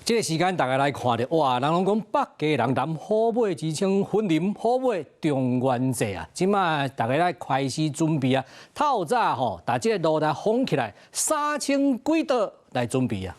這個時間大家來看到，哇，人攏講百家人談好馬之稱，婚禮好馬中元節啊！今麥大家來開始準備啊，透早吼，大家路來封起來，3000幾道來準備啊。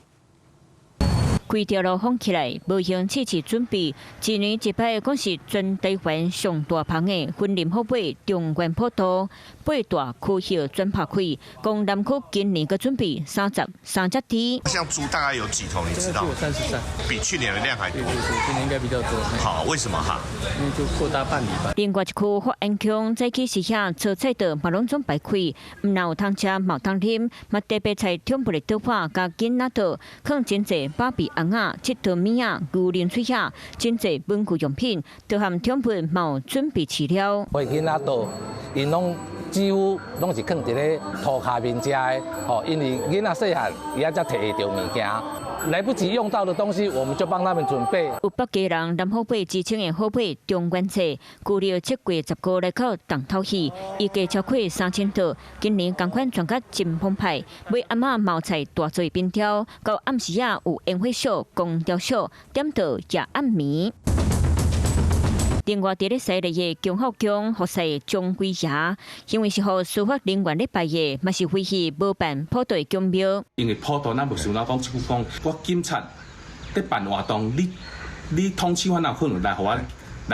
規條路封起來，無用次次準備。一年一擺，講是全台灣上大棚的婚禮好馬中元普渡，8大區域全拍開。講南區今年個準備30天。像豬大概有幾頭，你知道？有33，比去年的量還多。對，今年應該比較多。好，為什麼哈？因為就擴大辦理吧。另外一區福安鄉早起時下炒菜道嘛攏總擺開，唔但有通吃，嘛有通啉，嘛特別菜添不哩刀花加囡仔道，放真濟芭比紅啊、七頭米啊、牛奶水啊，真濟文具用品，都含添不嘛有準備飼料。為囡仔道，因攏幾乎攏是放佇個塗骹面食的，吼，因為囡仔細漢伊也才摕得到物件。來不及用到的東西，我們就幫他們準備。有百家人南好馬之稱的好馬中元節，舊曆7月15來口重頭戲，預計超過3000道。今年同款裝甲真澎湃，為阿嬤冒菜大做邊條，到暗時啊有煙火秀、光雕秀，點到也暗暝。另外，佇咧西里的強福宮服侍張貴爺，因為是予司法人員咧拜的，嘛是歡喜無辦普渡宮廟。因為普渡咱無想到講，即句講，我警察咧辦活動，你通知我哪可能來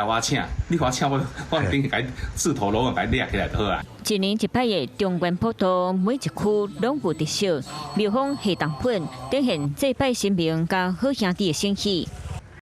我請，你給我請我等於該自投羅網，該掠起來就好啊。一年一擺的中元普渡，每一區攏有特色，廟方下重本，展現祭拜神明甲好兄弟的盛氣。